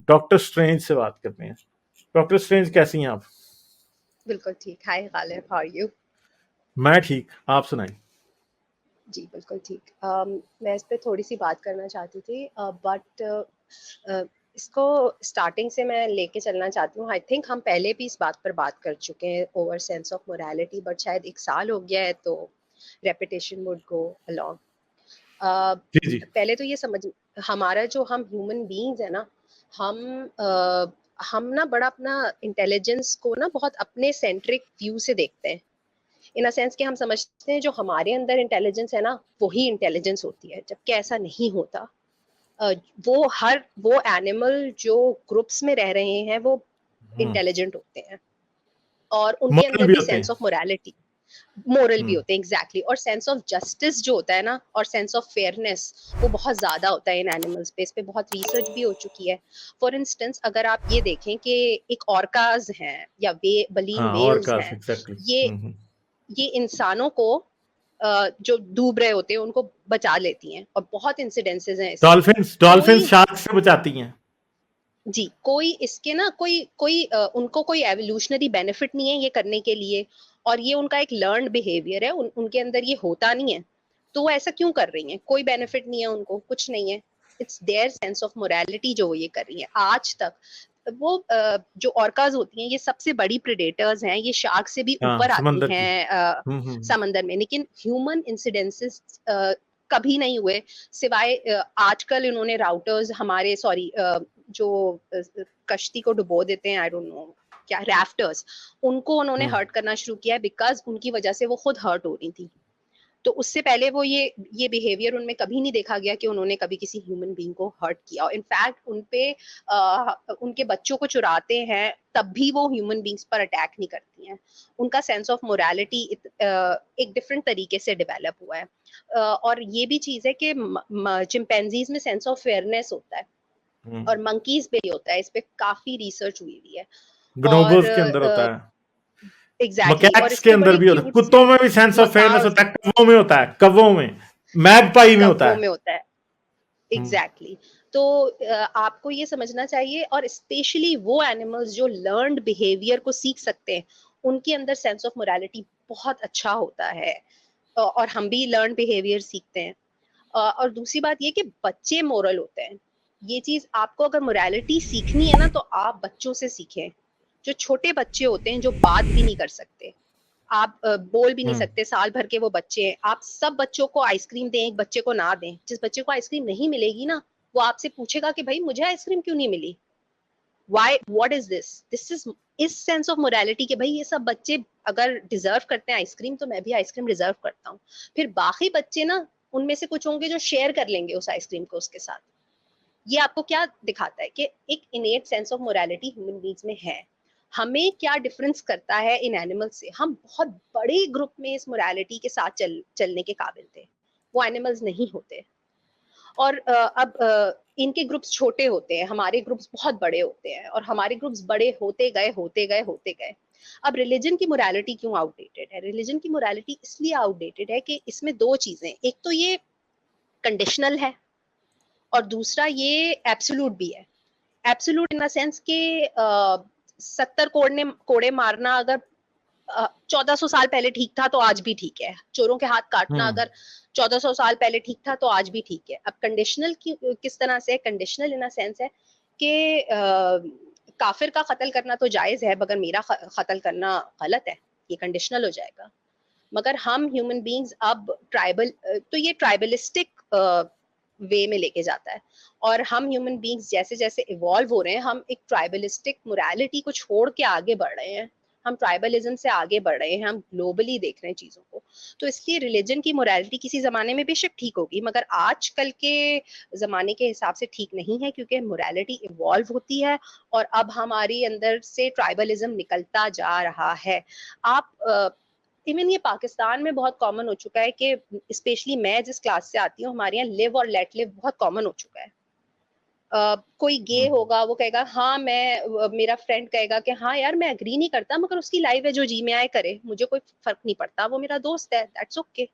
Doctor strange से बात करते हैं। डॉक्टर स्ट्रेंज, कैसी हैं आप? बिल्कुल ठीक। हाय गालिब, हाउ आर यू? मैं ठीक, आप सुनाएं। जी बिल्कुल ठीक। मैं इस पे थोड़ी सी बात करना चाहती थी, बट इसको स्टार्टिंग से मैं लेके चलना चाहती हूँ। आई थिंक हम पहले भी इस बात पर बात कर चुके हैं, over sense of morality, but शायद 1 साल हो गया है तो रेपिटेशन वुड गो अलोंग। जी जी। पहले तो ये समझ, हमारा जो हम ह्यूमन बीइंग्स है ना, हम हम ना बड़ा अपना इंटेलिजेंस को ना बहुत अपने सेंट्रिक व्यू से देखते हैं। इन अ सेंस कि हम समझते हैं जो हमारे अंदर इंटेलिजेंस है ना, वही इंटेलिजेंस होती है, जबकि ऐसा नहीं होता। अ, वो एनिमल जो ग्रुप्स में रह रहे हैं वो इंटेलिजेंट होते हैं, और उनके मॉरल अंदर भी भी होते सेंस हैं। ऑफ मोरालिटी, मोरल भी होते हैं, एग्जैक्टली। और सेंस ऑफ जस्टिस जो होता है ना, और सेंस ऑफ फेयरनेस, वो बहुत ज्यादा होता है इन एनिमल्स पे। इस पे बहुत रिसर्च भी हो चुकी है। फॉर इंस्टेंस, अगर आप ये देखें कि एक ऑर्काज हैं या बलीन हाँ, और वेल्स का हैं, एग्जैक्टली। ये इंसानों को जो डूब रहे होते हैं उनको बचा लेती हैं, और बहुत इंसिडेंसेस हैं इसके। डॉल्फिन्स डॉल्फिन्स कोई, शार्क से बचाती हैं। जी, कोई इसके ना कोई कोई उनको कोई एवोल्यूशनरी बेनिफिट नहीं है ये करने के लिए, और ये उनका एक लर्न्ड बिहेवियर है, उनके अंदर ये होता नहीं है, तो वो ऐसा क्यों कर रही हैं? कोई बेनिफिट नहीं है उनको, कुछ नहीं है। It's their sense of morality जो वो ये कर रही है आज तक। वो जो ऑर्काज होती हैं, ये सबसे बड़ी प्रेडेटर्स हैं, ये शार्क से भी हाँ, ऊपर आती समंदर की। हैं हम्म। समंदर में। लेकिन ह्यूमन इंसिडेंसेस कभी नहीं हुए, सिवाय आजकल इन्होंने राउटर्स हमारे, सॉरी, जो कश्ती को डुबो देते हैं, आई डोंट नो क्या, राफ्टर्स, उनको उन्होंने हम्म। हर्ट करना शुरू किया है, बिकॉज उनकी वजह से वो खुद हर्ट हो रही थी। तो उससे पहले वो ये बिहेवियर उनमें कभी नहीं देखा गया कि उन्होंने कभी किसी ह्यूमन बीइंग को हर्ट किया। और इनफैक्ट उनपे उनके बच्चों को चुराते हैं, तब भी वो ह्यूमन बीइंग्स पर अटैक नहीं करती हैं। उनका सेंस ऑफ मोरालिटी एक डिफरेंट तरीके से डेवलप हुआ है। और ये भी चीज है कि चिंपैंजीज में सेंस ऑफ फेयरनेस होता है, और मंकीज पे भी होता है। इस पे काफी रिसर्च हुई हुई है। और ग्नोबोस के अंदर होता है। एग्जैक्टली, और मकैक्स इस के पे अंदर बड़े भी होता है, क्यूट से कुत्तों में भी सेंस ऑफ फेयरनेस मकाओज, होता है, कौवों में होता है, कौवों में, मैगपाई में होता कव्वों है। में होता है, हम्म। एग्जैक्टली। तो आपको ये समझना चाहिए, और स्पेशली वो एनिमल्स जो लर्न्ड बिहेवियर को सीख सकते हैं, उनके अंदर सेंस ऑफ मोरालिटी बहुत अच्छा होता है। और हम भी लर्न बिहेवियर सीखते हैं। और दूसरी बात ये कि बच्चे मोरल होते हैं। ये चीज आपको अगर मोरालिटी सीखनी है ना, तो आप बच्चों से सीखें। जो छोटे बच्चे होते हैं, जो बात भी नहीं कर सकते, आप बोल भी नहीं हम्म। सकते, साल भर के वो बच्चे हैं, आप सब बच्चों को आइसक्रीम दें, एक बच्चे को ना दें। जिस बच्चे को आइसक्रीम नहीं मिलेगी ना, वो आपसे पूछेगा कि भाई मुझे आइसक्रीम क्यों नहीं मिली, why, what is this is sense of morality, कि भाई ये सब बच्चे अगर डिजर्व करते हैं आइसक्रीम, तो मैं भी आइसक्रीम डिजर्व करता हूँ। फिर बाकी बच्चे ना, उनमें से कुछ होंगे जो शेयर कर लेंगे उस आइसक्रीम को उसके साथ। ये आपको क्या दिखाता है कि एक इनेट sense of morality human beings में है। हमें क्या डिफरेंस करता है इन एनिमल्स से? हम बहुत बड़े ग्रुप में इस मोरालिटी के साथ चलने के काबिल थे, वो एनिमल्स नहीं होते। और अब इनके ग्रुप्स छोटे होते हैं, हमारे ग्रुप्स बहुत बड़े होते हैं, और हमारे ग्रुप्स बड़े होते गए होते गए होते गए। अब रिलीजन की मोरालिटी क्यों आउटडेटेड है? रिलीजन की मोरालिटी इसलिए आउटडेटेड है कि इसमें दो चीजें, एक तो ये कंडीशनल है, और दूसरा ये एब्सोल्यूट भी है। एब्सोल्यूट इन द सेंस के 70 कोड़े मारना अगर 1400 साल पहले ठीक था, तो आज भी ठीक है। चोरों के हाथ काटना हम्म। अगर 1400 साल पहले ठीक था, तो आज भी ठीक है। अब कंडीशनल किस तरह से? कंडीशनल इन अ सेंस है कि काफिर का कत्ल करना तो जायज है, मगर मेरा कत्ल करना गलत है, ये कंडीशनल हो जाएगा। मगर हम ह्यूमन बीइंग्स अब ट्राइबल, तो ये ट्राइबलिस्टिक वे में लेके जाता है। और हम ह्यूमन बीइंग्स जैसे जैसे इवॉल्व हो रहे हैं, हम एक ट्राइबलिस्टिक मोरालिटी को छोड़ के आगे बढ़ रहे हैं। हम ट्राइबलिज्म से आगे बढ़ रहे हैं, हम ग्लोबली देख रहे हैं चीजों को। तो इसलिए रिलीजन की मोरालिटी किसी जमाने में बेशक ठीक होगी, मगर आजकल के जमाने के हिसाब से ठीक नहीं है, क्योंकि मोरालिटी इवॉल्व होती है, और अब हमारी अंदर से ट्राइबलिज्म निकलता जा रहा है। आप इवन ये पाकिस्तान में बहुत कॉमन हो चुका है कि, स्पेशली मैं जिस क्लास से आती हूँ, हमारे यहाँ लिव और लेट लिव बहुत कॉमन हो चुका है। कोई गे होगा, वो कहेगा हाँ मैं, मेरा फ्रेंड कहेगा कि हाँ यार मैं एग्री नहीं करता, मगर उसकी लाइफ है, जो जी में आए करे, मुझे कोई फर्क नहीं पड़ता, वो मेरा दोस्त है, दैट्स ओके।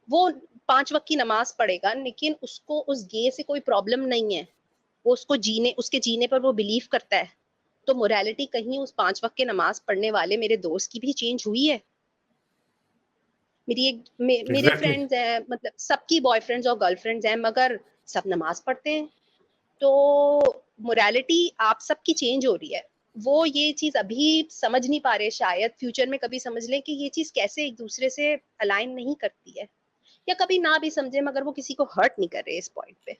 वो 5 वक्त की नमाज पढ़ेगा, लेकिन उसको उस गे से कोई प्रॉब्लम नहीं है। वो उसके जीने पर वो बिलीव करता है, तो मोरालिटी कहीं उस 5 वक्त के नमाज पढ़ने वाले मेरे दोस्त की भी चेंज हुई है? मेरे एग्जैक्टली। फ्रेंड्स हैं, मतलब सबकी बॉयफ्रेंड्स और गर्लफ्रेंड्स हैं, मगर सब नमाज पढ़ते हैं। तो मोरालिटी आप सबकी चेंज हो रही है। वो ये चीज अभी समझ नहीं पा रहे, शायद फ्यूचर में कभी समझ लें कि ये चीज कैसे एक दूसरे से अलाइन नहीं करती है, या कभी ना भी समझे मगर वो किसी को हर्ट नहीं कर रहे इस पॉइंट पे।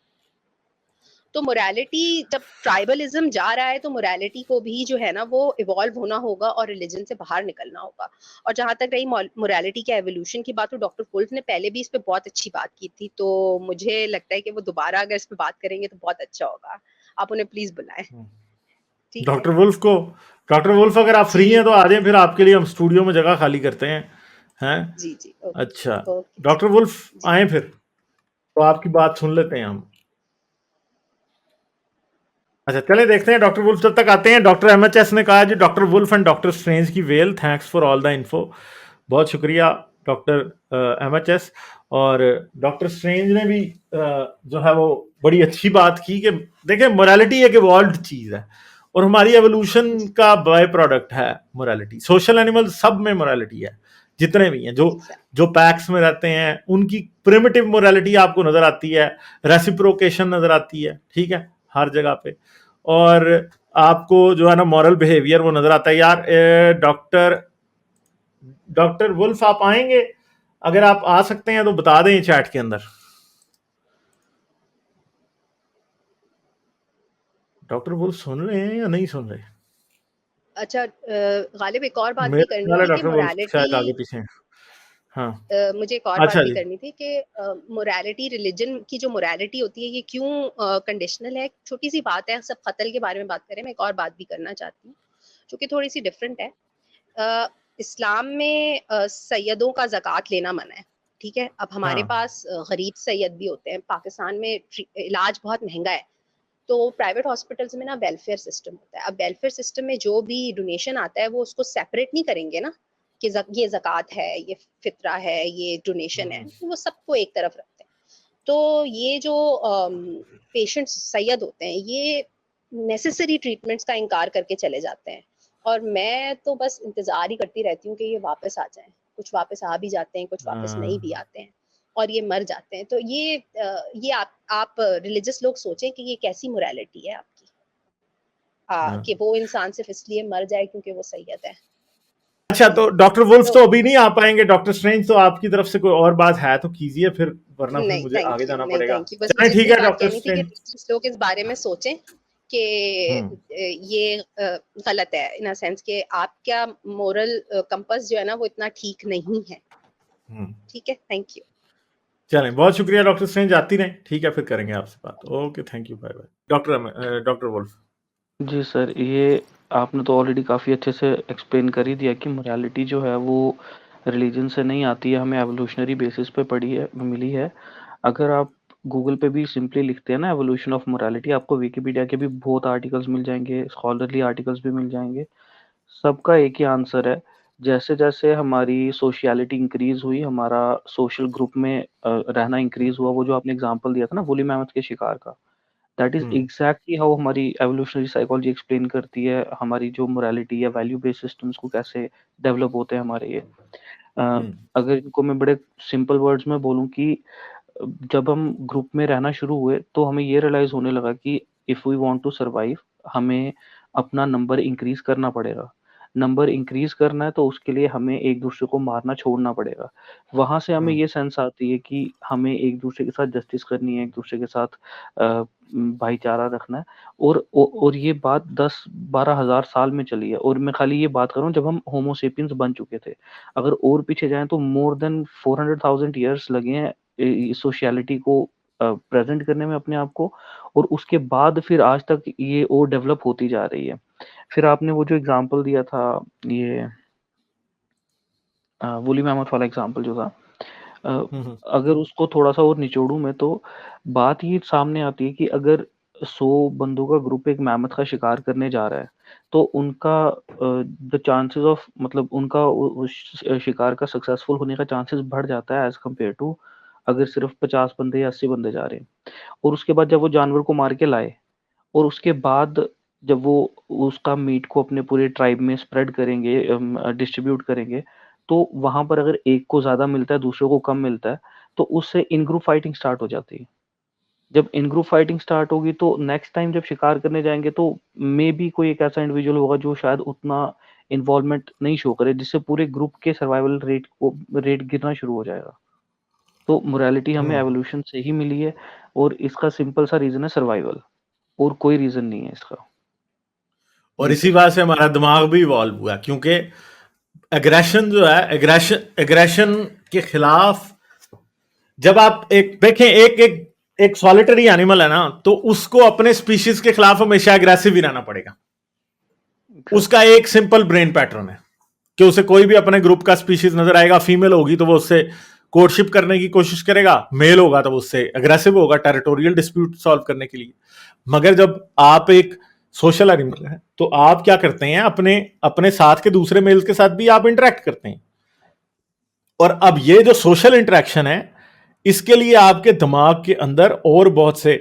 तो मोरालिटी जब ट्राइबलिज्म जा रहा है, तो मोरालिटी को भी जो है ना वो इवॉल्व होना होगा और रिलीजन से बाहर निकलना होगा। और जहां तक रही मोरालिटी के एवोल्यूशन की बात, तो डॉक्टर वुल्फ ने पहले भी इस पे बहुत अच्छी बात की थी, तो मुझे लगता है कि वो दोबारा अगर इस पे बात करेंगे तो बहुत अच्छा होगा। आप उन्हें प्लीज बुलाएं। ठीक है डॉक्टर वुल्फ को, डॉक्टर वुल्फ अगर आप फ्री जी हैं तो आ जाएं, फिर आपके लिए हम स्टूडियो में जगह खाली करते हैं। हैं? जी जी। अच्छा, ओके ओके जी डॉक्टर वुल्फ जी। आए फिर, तो आपकी बात सुन लेते हैं हम। अच्छा, चले देखते हैं डॉक्टर वुल्फ जब तक आते हैं। डॉक्टर एमएचएस ने कहा जी, doctor Wolf and doctor Strange की well, thanks for all the info. बहुत शुक्रिया डॉक्टर एमएचएस। और डॉक्टर स्ट्रेंज ने भी जो है वो बड़ी अच्छी बात की कि देखिए, मोरालिटी एक इवॉल्व्ड चीज है और हमारी एवोल्यूशन का बाय प्रोडक्ट है मोरालिटी। सोशल एनिमल सब में मोरालिटी है, जितने भी हैं, जो एग्जैक्ट जो पैक्स में रहते हैं उनकी प्रिमिटिव मोरालिटी आपको नजर आती है, रेसिप्रोकेशन नजर आती है, ठीक है, हर जगह पे। और आपको जो है ना मॉरल बिहेवियर वो नजर आता है। यार डॉक्टर डॉक्टर वुल्फ आप आएंगे? अगर आप आ सकते हैं तो बता दें चैट के अंदर। डॉक्टर वुल्फ सुन रहे हैं या नहीं सुन रहे? अच्छा, गालिब एक और बात भी मेरा करनी ख्याल है थी कि डॉक्टर वुल्फ मोरालिटी, शायद आगे पीछे हैं। हाँ। मुझे एक और बात अच्छा भी जी। करनी थी कि मोरालिटी, रिलीजन की जो मोरालिटी होती है ये क्यों कंडीशनल है। छोटी सी बात है, सब कत्ल के बारे में बात करें, मैं एक और बात भी करना चाहती हूँ जो कि थोड़ी सी डिफरेंट है। अ, इस्लाम में सैयदों का ज़कात लेना मना है, ठीक है। अब हमारे हाँ। पास गरीब सैयद भी होते हैं। पाकिस्तान में इलाज बहुत महंगा है, तो प्राइवेट हॉस्पिटल्स में ना वेलफेयर सिस्टम होता है। अब वेलफेयर सिस्टम में जो भी डोनेशन आता है वो उसको सेपरेट नहीं करेंगे ना, कि ये ज़कात है, ये फितरा है, ये डोनेशन है, वो सबको एक तरफ रखते हैं। तो ये जो पेशेंट्स सैयद होते हैं, ये नेसेसरी ट्रीटमेंट्स का इनकार करके चले जाते हैं, और मैं तो बस इंतजार ही करती रहती हूँ कि ये वापस आ जाएं। कुछ वापस आ भी जाते हैं, कुछ वापस नहीं भी आते हैं, और ये मर जाते हैं। तो ये आप रिलीजियस लोग सोचें कि ये कैसी मोरालिटी है आपकी, हाँ। कि वो इंसान सिर्फ इसलिए मर जाए क्योंकि वो सैयद है। अच्छा, जी। तो डॉक्टर वुल्फ तो तो अभी नहीं आ पाएंगे। डॉक्टर स्ट्रेंज तो आपकी तरफ से कोई और बात है तो कीजिए फिर, वरना फिर नहीं, मुझे आगे जाना नहीं पड़ेगा। थैंक यू, बस चलें, मुझे ठीक इतनी है बात डॉक्टर कहनी थी कि स्ट्रेंज। रिलीजियस लोग इस बारे में सोचें कि हम्म। ये गलत है, इन सेंस कि आपका मोरल कंपास जो है ना वो इतना ठीक नहीं है। हम्म। ठीक है, थैंक यू। चलें, बहुत शुक्रिया डॉक्टर स्ट्रेंज, आती रहें, ठीक है, फिर करेंगे आपसे बात। Okay, thank you, bye bye. Doctor Wolf. जी सर, ये आपने तो ऑलरेडी काफ़ी अच्छे से एक्सप्लेन कर ही दिया कि मोरालिटी जो है वो रिलीजन से नहीं आती है, हमें एवोल्यूशनरी बेसिस पे पड़ी है, मिली है। अगर आप गूगल पे भी सिंपली लिखते हैं ना एवोल्यूशन ऑफ मोरालिटी, आपको विकिपीडिया के भी बहुत आर्टिकल्स मिल जाएंगे, स्कॉलरली आर्टिकल्स भी मिल जाएंगे। सबका एक ही आंसर है, जैसे जैसे हमारी सोशियलिटी इंक्रीज हुई, हमारा सोशल ग्रुप में रहना इंक्रीज हुआ, वो जो आपने एग्जांपल दिया था ना वुली मैमथ के शिकार का, that is hmm. Exactly how हमारी एवोल्यूशनरी साइकोलॉजी एक्सप्लेन करती है हमारी जो मोरालिटी या वैल्यू बेस्ड सिस्टम्स को कैसे डेवलप होते हैं हमारे ये। अ, हम्म। अगर इनको मैं बड़े सिंपल वर्ड्स में बोलूं कि जब हम ग्रुप में रहना शुरू हुए तो हमें ये रियलाइज होने लगा कि if we want to survive, हमें अपना नंबर इंक्रीज करना पड़ेगा। नंबर इंक्रीज करना है तो उसके लिए हमें एक दूसरे को मारना छोड़ना पड़ेगा। वहां से हमें हम्म। ये सेंस आती है कि हमें एक दूसरे के साथ जस्टिस करनी है, एक दूसरे के साथ भाईचारा रखना है। और ये बात 10-12 हज़ार साल में चली है, और मैं खाली ये बात कर रहा हूँ जब हम होमोसेपियंस बन चुके थे। अगर और पीछे जाएं तो मोर देन 400,000 ईयर्स लगे हैं सोशियलिटी को प्रेजेंट करने में अपने आप को, और उसके बाद फिर आज तक ये और डेवलप होती जा रही है। फिर आपने वो जो एग्जांपल दिया था, ये वुली मैमथ वाला एग्जांपल जो था, अ, हम्म। अगर उसको थोड़ा सा और निचोड़ूं मैं तो बात ये सामने आती है कि अगर 100 बंदों का ग्रुप एक मैमथ का शिकार करने जा रहा है, तो उनका द चांसेस ऑफ, मतलब उनका उस शिकार का सक्सेसफुल होने का चांसेस बढ़ जाता है एज कम्पेयर टू अगर सिर्फ 50 बंदे या 80 बंदे जा रहे हैं। और उसके बाद जब वो जानवर को मार के लाए और उसके बाद जब वो उसका मीट को अपने पूरे ट्राइब में स्प्रेड करेंगे, डिस्ट्रीब्यूट करेंगे, तो वहाँ पर अगर एक को ज़्यादा मिलता है, दूसरे को कम मिलता है, तो उससे इन ग्रुप फाइटिंग स्टार्ट हो जाती है। जब इन ग्रुप फाइटिंग स्टार्ट होगी तो नेक्स्ट टाइम जब शिकार करने जाएँगे तो मे बी कोई एक ऐसा इंडिविजुअल होगा जो शायद उतना इन्वॉल्वमेंट नहीं शो करे, जिससे पूरे ग्रुप के सर्वाइवल रेट गिरना शुरू हो जाएगा। तो मोरालिटी हमें एवोल्यूशन से ही मिली है और इसका सिंपल सा रीज़न है सर्वाइवल, और कोई रीज़न नहीं है इसका। और इसी बात से हमारा दिमाग भी इवॉल्व हुआ, क्योंकि एग्रेशन जो है, एग्रेशन के खिलाफ जब आप एक देखें, एक सॉलिटरी एनिमल है ना, तो उसको अपने स्पीशीज के खिलाफ हमेशा एग्रेसिव ही रहना पड़ेगा। उसका एक सिंपल ब्रेन पैटर्न है कि उसे कोई भी अपने ग्रुप का स्पीशीज नजर आएगा, फीमेल होगी तो वो उससे कोर्टशिप करने की कोशिश करेगा, मेल होगा तो वो उससे एग्रेसिव होगा टेरिटोरियल डिस्प्यूट सॉल्व करने के लिए। मगर जब आप एक सोशल एनिमल है तो आप क्या करते हैं, अपने साथ के दूसरे मेल्स के साथ भी आप इंटरेक्ट करते हैं। और अब ये जो सोशल इंटरेक्शन है, इसके लिए आपके दिमाग के अंदर और बहुत से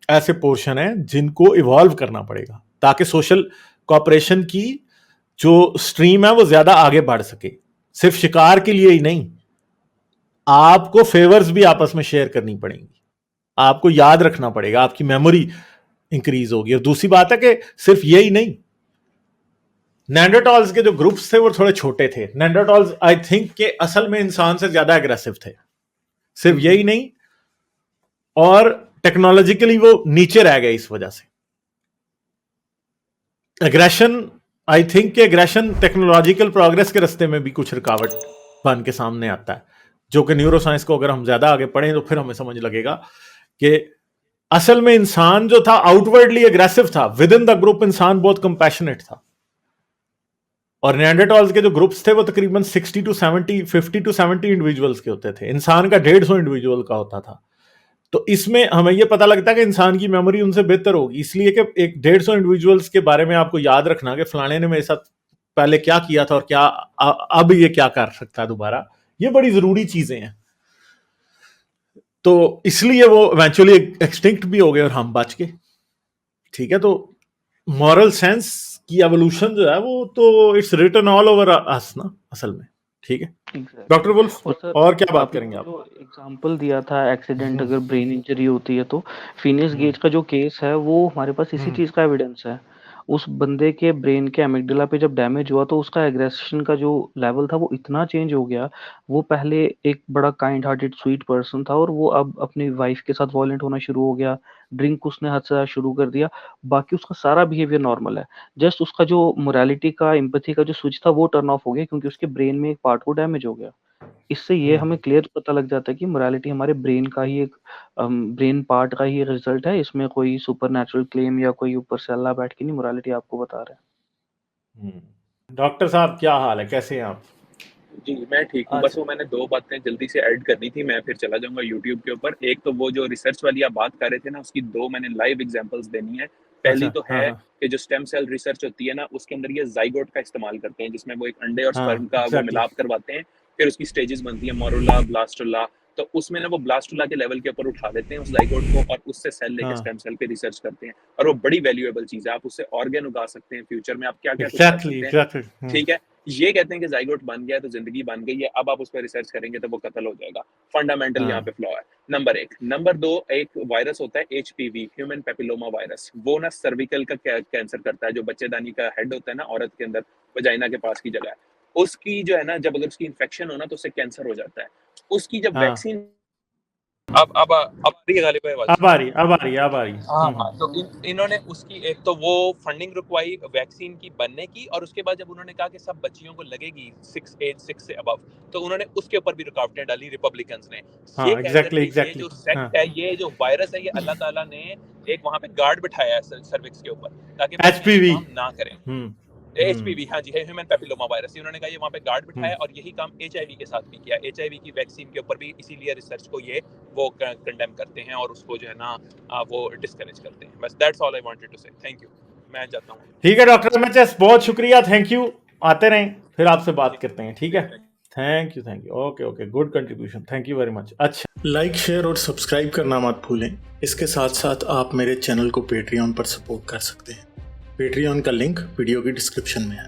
ऐसे पोर्शन हैं जिनको इवॉल्व करना पड़ेगा, ताकि सोशल कॉपरेशन की जो स्ट्रीम है वो ज्यादा आगे बढ़ सके। सिर्फ शिकार के लिए ही नहीं, आपको फेवर्स भी आपस में शेयर करनी पड़ेंगी, आपको याद रखना पड़ेगा, आपकी मेमोरी इंक्रीज होगी। और दूसरी बात है कि सिर्फ यही नहीं, नेंडरटॉल्स के जो ग्रुप्स थे वो थोड़े छोटे थे। नेंडरटॉल्स आई थिंक के असल में इंसान से ज्यादा एग्रेसिव थे। सिर्फ यही नहीं, और टेक्नोलॉजिकली वो नीचे रह गए इस वजह से। एग्रेशन, आई थिंक कि एग्रेशन टेक्नोलॉजिकल प्रोग्रेस के रास्ते में भी कुछ रुकावट बन के सामने आता है, जो कि न्यूरो साइंस को अगर हम ज्यादा आगे पढ़ें तो फिर हमें समझ लगेगा कि असल में इंसान जो था आउटवर्डली एग्रेसिव था, विद इन द ग्रुप इंसान बहुत कंपैशनेट था। और निएंडरटॉल्स के जो ग्रुप्स थे वो तकरीबन 60 to 70, 50 to 70 इंडिविजुअल्स के होते थे, इंसान का 150 इंडिविजुअल का होता था। तो इसमें हमें यह पता लगता है कि इंसान की मेमोरी उनसे बेहतर होगी, इसलिए कि एक 150 इंडिविजुअल्स के बारे में आपको याद रखना कि फलाने ने मेरे साथ पहले क्या किया था और क्या अब ये क्या कर सकता है दोबारा, ये बड़ी जरूरी चीजें हैं। तो इसलिए वो इवेंचुअली एक्सटिंक्ट भी हो गए और हम बच गए। ठीक है, तो मॉरल सेंस की एवोल्यूशन जो है वो तो it's written all over us ना असल में। ठीक है डॉक्टर वुल्फ, और क्या बात करेंगे आप? जो एग्जांपल दिया था एक्सीडेंट, अगर ब्रेन इंजरी होती है तो फिनिस गेज का जो केस है वो हमारे पास इसी चीज का एविडेंस है। उस बंदे के ब्रेन के एमिगडाला पे जब डैमेज हुआ तो उसका एग्रेशन का जो लेवल था वो इतना चेंज हो गया। वो पहले एक बड़ा काइंड हार्टेड स्वीट पर्सन था और वो अब अपनी वाइफ के साथ वॉयलेंट होना शुरू हो गया, ड्रिंक उसने हद से ज़्यादा शुरू कर दिया। बाकी उसका सारा बिहेवियर नॉर्मल है, जस्ट उसका जो मोरालिटी का, एम्पैथी का जो स्विच था वो टर्न ऑफ हो गया क्योंकि उसके ब्रेन में एक पार्ट को डैमेज हो गया। इससे ये हमें क्लियर पता लग जाता है कि मोरालिटी हमारे ब्रेन का ही एक ब्रेन पार्ट का ही रिजल्ट है। इसमें कोई सुपरनैचुरल क्लेम या कोई ऊपर से अल्लाह बैठ के नहीं मोरालिटी आपको बता रहा है। डॉक्टर साहब क्या हाल है, कैसे हैं आप? जी, मैं ठीक हूँ। बस वो मैंने 2 बातें जल्दी से ऐड करनी थी, मैं फिर चला जाऊँगा यूट्यूब के ऊपर। एक तो वो जो रिसर्च वाली आप बात कर रहे थे ना, उसकी 2 मैंने लाइव एग्ज़ाम्पल्स देनी है। पहली तो है कि जो स्टेम सेल रिसर्च होती है ना, उसके अंदर ये ज़ाइगोट का इस्तेमाल करते हैं, जिसमें वो एक अंडे और स्पर्म का वो मिलाप करवाते हैं, फिर उसकी स्टेजेस बनती हैं मोरुला, ब्लास्टुला। तो उसमें ना वो ब्लास्टुला के लेवल के ऊपर उठा लेते हैं उस ज़ाइगोट को और उससे सेल लेके स्टेम सेल पे रिसर्च करते हैं। और वो बड़ी वैल्यूएबल चीज़ है, आप उससे ऑर्गन उगा सकते हैं, फ्यूचर में आप क्या-क्या कुछ कर सकते हैं। ठीक है? ये कहते हैं कि ज़ाइगोट बन गया है तो ज़िंदगी बन गई है, अब आप उस पर रिसर्च करेंगे तो वो कत्ल हो जाएगा। फंडामेंटल यहाँ पे फ्लॉ है, नंबर 1। नंबर 2, एक वायरस होता है एचपीवी, ह्यूमन पैपिलोमा वायरस। वो ना सर्विकल का कैंसर करता है, जो बच्चेदानी का हेड होता है ना औरत के अंदर, वजाइना के पास की जगह है। उसकी जो है ना, जब अगर उसकी इन्फेक्शन हो ना तो उससे कैंसर हो जाता है। उसकी जब वैक्सीन अब रही है गालिब आवाज़। अब आ रही। हाँ, तो इन्होंने उसकी एक तो वो फंडिंग रुकवाई वैक्सीन की बनने की, और उसके बाद जब उन्होंने कहा कि सब बच्चियों को लगेगी 6 से अबव, तो उन्होंने उसके ऊपर भी रुकावटें डाली रिपब्लिकन्स ने। ये ये जो सेक्ट है, ये जो वायरस है, ये अल्लाह ताला ने एक वहाँ पे गार्ड बिठाया है सर्विक्स के ऊपर, ताकि एचपीवी ना करें। एचपीवी, हाँ जी, ह्यूमन पैपिलोमा वायरस। उन्होंने कहा ये वहाँ पे गार्ड बिठाया, और यही काम एचआईवी के साथ भी किया। एचआईवी की वैक्सीन के ऊपर भी इसीलिए रिसर्च को ये वो कंडेम करते हैं और उसको जो है ना वो डिस्करेज करते हैं। बस that's all I wanted to say. Thank you, मैं जाता हूँ। ठीक है डॉक्टर एमएचएस, बहुत शुक्रिया, थैंक यू। आते रहें, फिर आपसे बात करते हैं। ठीक है। Thank you okay good contribution, thank you very much. अच्छा, लाइक शेयर और सब्सक्राइब करना मत भूलें। इसके साथ साथ आप मेरे चैनल को पेट्रियन पर सपोर्ट कर सकते हैं। पेट्रियन का लिंक वीडियो की डिस्क्रिप्शन में है।